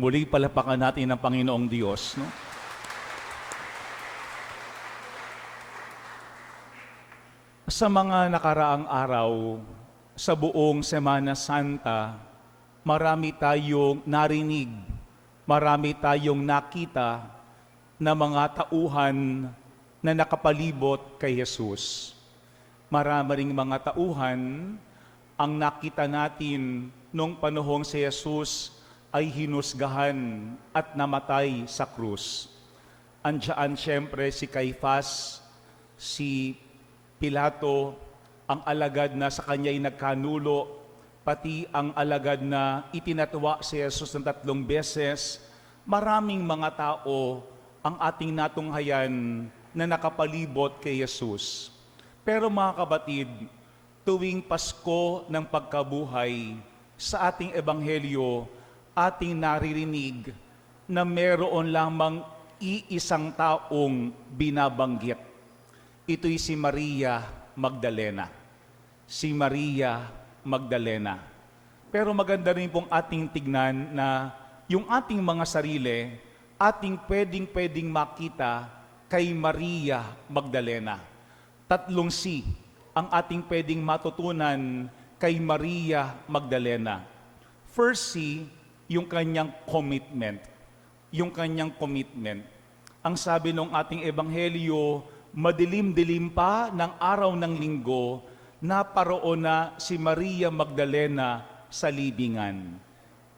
Muli palapakan natin ang Panginoong Diyos. No? Sa mga nakaraang araw, sa buong Semana Santa, marami tayong narinig, marami tayong nakita na mga tauhan na nakapalibot kay Jesus. Marami ring mga tauhan ang nakita natin nung panahong si Jesus ay hinusgahan at namatay sa krus. Andiyan siyempre si Caifás, si Pilato, ang alagad na sa kanya'y nagkanulo, pati ang alagad na itinatwa si Jesus ng 3 beses. Maraming mga tao ang ating natunghayan na nakapalibot kay Jesus. Pero mga kapatid, tuwing Pasko ng pagkabuhay, sa ating ebanghelyo, ating naririnig na meron lamang iisang taong binabanggit. Ito'y si Maria Magdalena. Si Maria Magdalena. Pero maganda rin pong ating tignan na yung ating mga sarili, ating pwedeng makita kay Maria Magdalena. 3 C ang ating pwedeng matutunan kay Maria Magdalena. First C, yung kanyang commitment. Yung kanyang commitment. Ang sabi ng ating ebanghelyo, madilim-dilim pa ng araw ng linggo, naparoon na si Maria Magdalena sa libingan.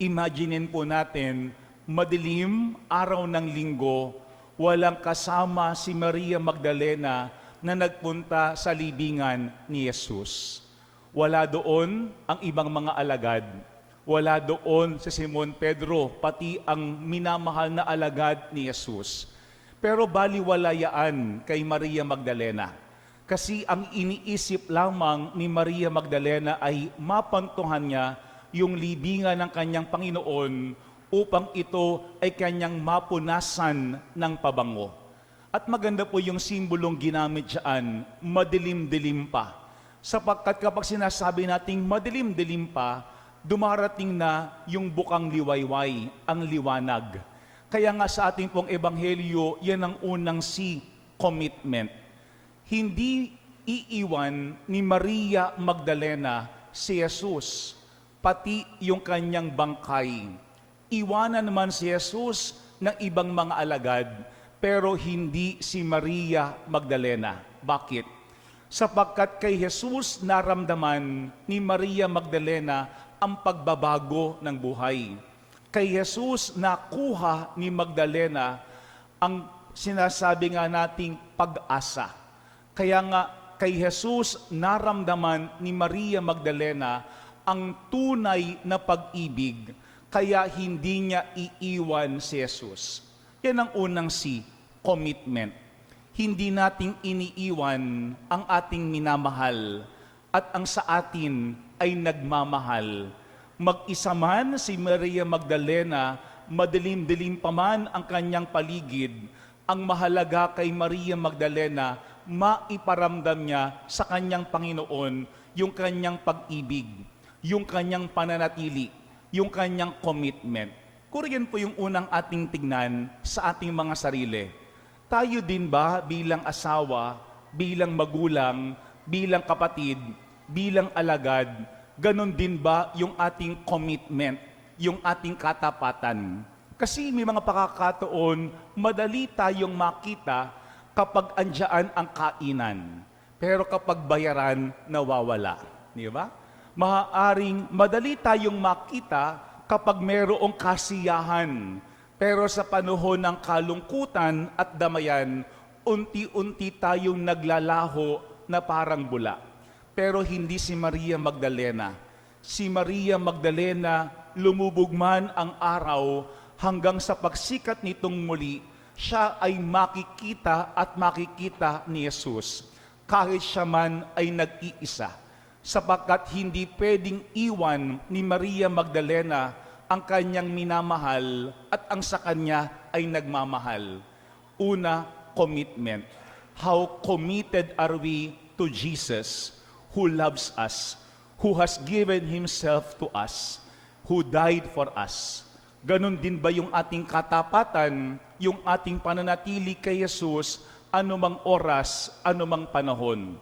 Imaginin po natin, madilim araw ng linggo, walang kasama si Maria Magdalena na nagpunta sa libingan ni Jesus. Wala doon ang ibang mga alagad. Wala doon si Simon Pedro, pati ang minamahal na alagad ni Jesus. Pero baliwalayaan kay Maria Magdalena. Kasi ang iniisip lamang ni Maria Magdalena ay mapantuhan niya yung libingan ng kanyang Panginoon upang ito ay kanyang mapunasan ng pabango. At maganda po yung simbolong ginamit dyan, madilim-dilim pa. Sapagkat kapag sinasabi nating madilim-dilim pa, dumarating na yung bukang liwayway, ang liwanag. Kaya nga sa ating pong ebanghelyo, yan ang unang C, commitment. Hindi iiwan ni Maria Magdalena si Jesus, pati yung kanyang bangkay. Iwanan naman si Jesus ng ibang mga alagad, pero hindi si Maria Magdalena. Bakit? Sapagkat kay Jesus naramdaman ni Maria Magdalena ang pagbabago ng buhay. Kay Jesus nakuha ni Magdalena ang sinasabi nga nating pag-asa. Kaya nga kay Jesus naramdaman ni Maria Magdalena ang tunay na pag-ibig, kaya hindi niya iiwan si Jesus. Yan ang unang C, commitment. Hindi nating iniiwan ang ating minamahal at ang sa atin ay nagmamahal. Mag-isa man si Maria Magdalena, madilim-dilim pa man ang kanyang paligid, ang mahalaga kay Maria Magdalena, maiparamdam niya sa kanyang Panginoon yung kanyang pag-ibig, yung kanyang pananatili, yung kanyang commitment. Kung yan po yung unang ating tignan sa ating mga sarili. Tayo din ba bilang asawa, bilang magulang, bilang kapatid, bilang alagad, ganon din ba yung ating commitment, yung ating katapatan? Kasi may mga pakakataon, madali tayong makita kapag andyan ang kainan. Pero kapag bayaran, nawawala. Di ba? Maaaring madali tayong makita kapag mayroong kasiyahan. Pero sa panahon ng kalungkutan at damayan, unti-unti tayong naglalaho na parang bula. Pero hindi si Maria Magdalena. Si Maria Magdalena, lumubog man ang araw, hanggang sa pagsikat nitong muli, siya ay makikita at makikita ni Jesus. Kahit siya man ay nag-iisa. Sapagkat hindi pwedeng iwan ni Maria Magdalena ang kanyang minamahal at ang sa kanya ay nagmamahal. Una, commitment. How committed are we to Jesus, who loves us, who has given Himself to us, who died for us. Ganon din ba yung ating katapatan, yung ating pananatili kay Jesus, anumang oras, anumang panahon?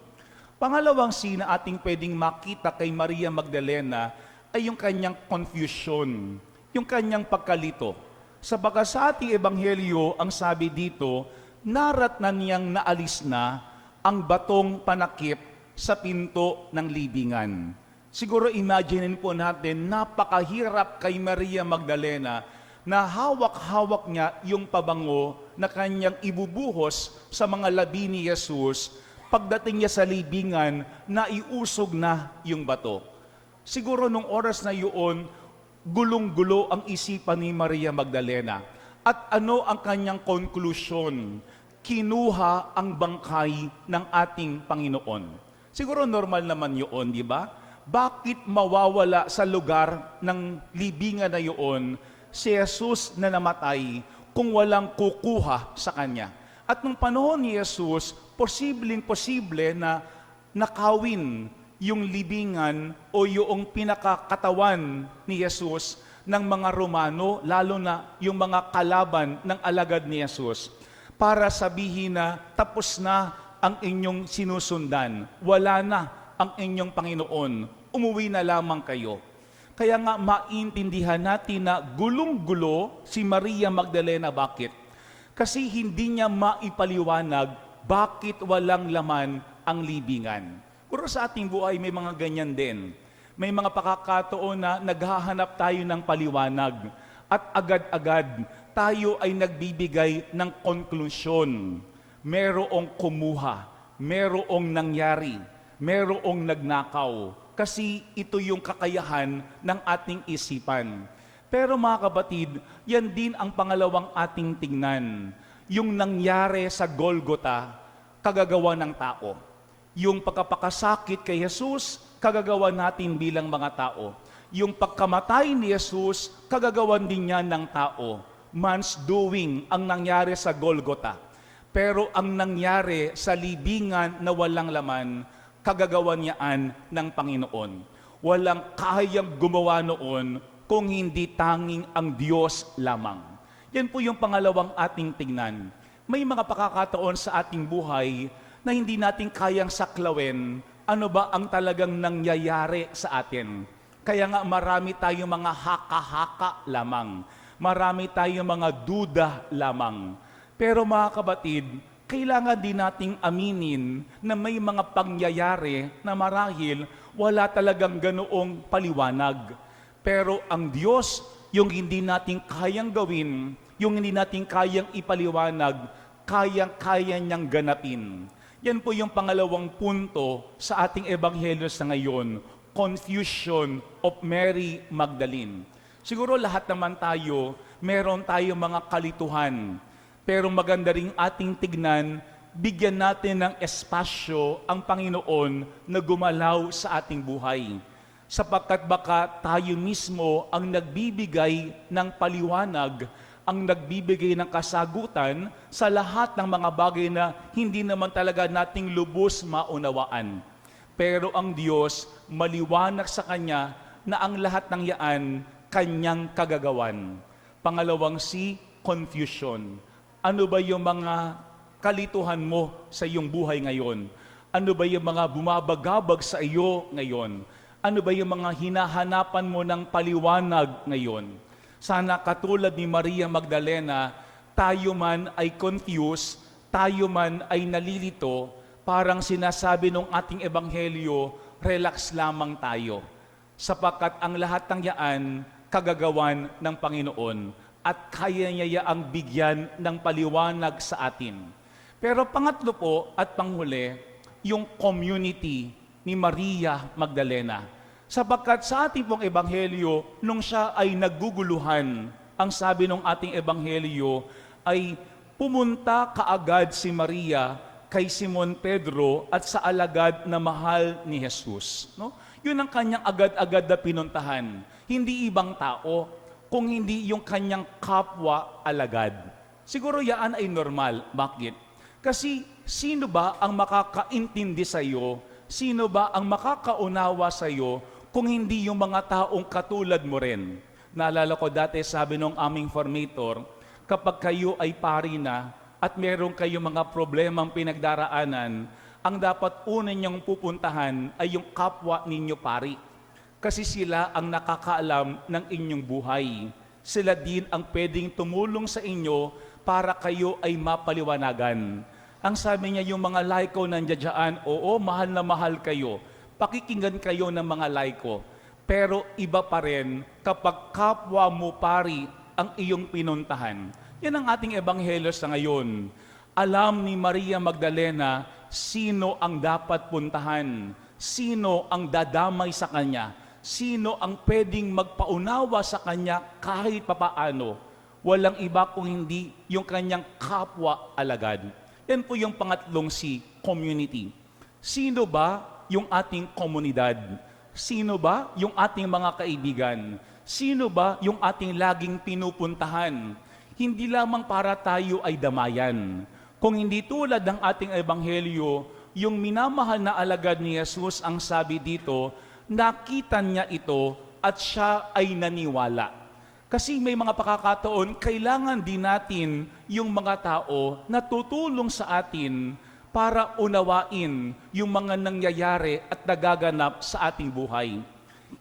Pangalawang scene na ating pwedeng makita kay Maria Magdalena ay yung kanyang confusion, yung kanyang pagkalito. Sapagkat sa ating ebanghelyo, ang sabi dito, narat na niyang naalis na ang batong panakip sa pinto ng libingan. Siguro imagine po natin, napakahirap kay Maria Magdalena na hawak-hawak niya yung pabango na kanyang ibubuhos sa mga labi ni Jesus. Pagdating niya sa libingan, naiusog na yung bato. Siguro nung oras na yun, gulong-gulo ang isipan ni Maria Magdalena. At ano ang kanyang conclusion? Kinuha ang bangkay ng ating Panginoon. Siguro normal naman yun, di ba? Bakit mawawala sa lugar ng libingan na yun si Jesus na namatay kung walang kukuha sa kanya? At nung panahon ni Jesus, posible na nakawin yung libingan o yung pinakakatawan ni Jesus ng mga Romano, lalo na yung mga kalaban ng alagad ni Jesus, para sabihin na tapos na ang inyong sinusundan, wala na ang inyong Panginoon, umuwi na lamang kayo. Kaya nga maintindihan natin na gulong-gulo si Maria Magdalena. Bakit? Kasi hindi niya maipaliwanag bakit walang laman ang libingan. Pero sa ating buhay may mga ganyan din. May mga pakakataon na naghahanap tayo ng paliwanag at agad-agad tayo ay nagbibigay ng konklusyon. Merong kumuha, merong nangyari, merong nagnakaw. Kasi ito yung kakayahan ng ating isipan. Pero mga kapatid, yan din ang pangalawang ating tingnan. Yung nangyari sa Golgota, kagagawa ng tao. Yung pagkapakasakit kay Jesus, kagagawa natin bilang mga tao. Yung pagkamatay ni Jesus, kagagawan din niya ng tao. Man's doing ang nangyari sa Golgota. Pero ang nangyari sa libingan na walang laman, kagagawan niyaan ng Panginoon. Walang kayang gumawa noon kung hindi tanging ang Diyos lamang. Yan po yung pangalawang ating tingnan. May mga pakakataon sa ating buhay na hindi natin kayang saklawin ano ba ang talagang nangyayari sa atin. Kaya nga marami tayong mga haka-haka lamang. Marami tayong mga duda lamang. Pero mga kapatid, kailangan din nating aminin na may mga pangyayari na marahil wala talagang ganoong paliwanag. Pero ang Diyos, yung hindi natin kayang gawin, yung hindi natin kayang ipaliwanag, kayang-kaya niyang ganapin. Yan po yung pangalawang punto sa ating ebanghelyo sa ngayon, confusion of Mary Magdalene. Siguro lahat naman tayo, meron tayong mga kalituhan. Pero maganda ring ating tignan, bigyan natin ng espasyo ang Panginoon na gumalaw sa ating buhay. Sapagkat baka tayo mismo ang nagbibigay ng paliwanag, ang nagbibigay ng kasagutan sa lahat ng mga bagay na hindi naman talaga nating lubos maunawaan. Pero ang Diyos, maliwanag sa Kanya na ang lahat ng yaan, Kanyang kagagawan. Pangalawang C, confusion. Ano ba yung mga kalituhan mo sa iyong buhay ngayon? Ano ba yung mga bumabagabag sa iyo ngayon? Ano ba yung mga hinahanapan mo ng paliwanag ngayon? Sana katulad ni Maria Magdalena, tayo man ay confused, tayo man ay nalilito, parang sinasabi ng ating ebanghelyo, relax lamang tayo. Sapagkat ang lahat ng yaan, kagagawan ng Panginoon at kaya niya ang bigyan ng paliwanag sa atin. Pero pangatlo po at panghuli, yung community ni Maria Magdalena. Sapagkat sa ating pong ebanghelyo, nung siya ay nagguguluhan, ang sabi ng ating ebanghelyo ay pumunta kaagad si Maria kay Simon Pedro at sa alagad na mahal ni Jesus. No? Yun ang kanyang agad-agad na pinuntahan. Hindi ibang tao, kung hindi yung kanyang kapwa alagad. Siguro yan ay normal. Bakit? Kasi sino ba ang makakaintindi sa iyo? Sino ba ang makakaunawa sa iyo kung hindi yung mga taong katulad mo rin? Naalala ko dati, sabi nung aming formator, kapag kayo ay pari na at meron kayong mga problemang pinagdaraanan, ang dapat una niyong pupuntahan ay yung kapwa ninyo pari. Kasi sila ang nakakaalam ng inyong buhay. Sila din ang pwedeng tumulong sa inyo para kayo ay mapaliwanagan. Ang sabi niya, yung mga laiko nandiyan dyan, oo, mahal na mahal kayo. Pakikinggan kayo ng mga laiko. Pero iba pa rin kapag kapwa mo pari ang iyong pinuntahan. Yan ang ating ebanghelyo sa ngayon. Alam ni Maria Magdalena sino ang dapat puntahan, sino ang dadamay sa kanya, sino ang pwedeng magpaunawa sa kanya kahit papaano. Walang iba kung hindi yung kanyang kapwa alagad. Yan po yung pangatlong C, community. Sino ba yung ating komunidad? Sino ba yung ating mga kaibigan? Sino ba yung ating laging pinupuntahan? Hindi lamang para tayo ay damayan. Kung hindi tulad ng ating ebanghelyo, yung minamahal na alagad ni Jesus, ang sabi dito, nakita niya ito at siya ay naniwala. Kasi may mga pakakataon, kailangan din natin yung mga tao na tutulong sa atin para unawain yung mga nangyayari at nagaganap sa ating buhay.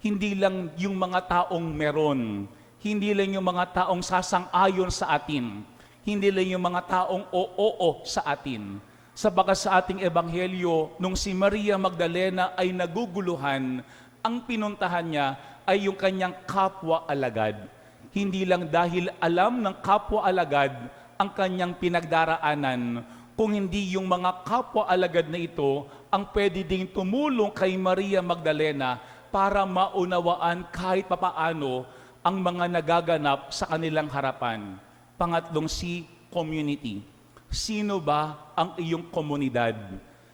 Hindi lang yung mga taong meron, hindi lang yung mga taong sasang-ayon sa atin, hindi lang yung mga taong oo sa atin. Sabagat sa ating ebanghelyo, nung si Maria Magdalena ay naguguluhan, ang pinuntahan niya ay yung kanyang kapwa alagad. Hindi lang dahil alam ng kapwa alagad ang kanyang pinagdaraanan, kung hindi yung mga kapwa alagad na ito ang pwede ding tumulong kay Maria Magdalena para maunawaan kahit papaano ang mga nagaganap sa kanilang harapan. Pangatlong C, community. Sino ba ang iyong komunidad?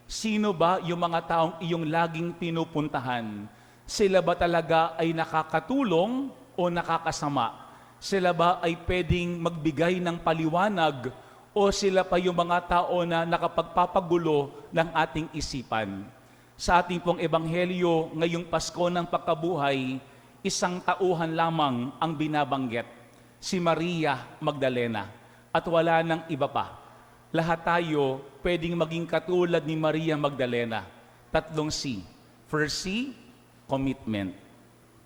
Sino ba yung mga taong iyong laging pinupuntahan? Sila ba talaga ay nakakatulong o nakakasama? Sila ba ay pwedeng magbigay ng paliwanag o sila pa yung mga tao na nakapagpapagulo ng ating isipan? Sa ating pong ebanghelyo, ngayong Pasko ng Pagkabuhay, isang tauhan lamang ang binabanggit, si Maria Magdalena, at wala nang iba pa. Lahat tayo pwedeng maging katulad ni Maria Magdalena. Tatlong C. First C, commitment.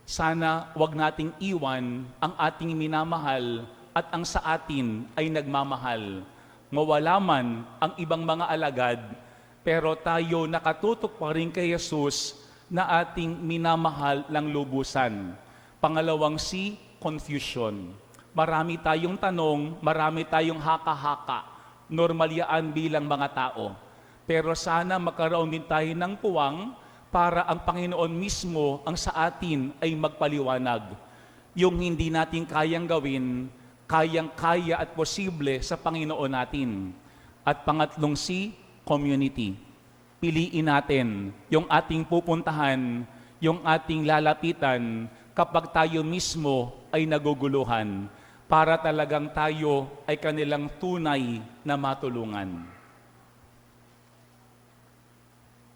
Sana wag nating iwan ang ating minamahal at ang sa atin ay nagmamahal. Mawala man ang ibang mga alagad, pero tayo nakatutok pa rin kay Jesus na ating minamahal ng lubusan. Pangalawang C, confusion. Marami tayong tanong, marami tayong haka-haka. Normal yan bilang mga tao. Pero sana magkaroon din tayo ng puwang para ang Panginoon mismo ang sa atin ay magpaliwanag. Yung hindi natin kayang gawin, kayang-kaya at posible sa Panginoon natin. At pangatlong C, community. Piliin natin yung ating pupuntahan, yung ating lalapitan kapag tayo mismo ay naguguluhan para talagang tayo ay kanilang tunay na matulungan.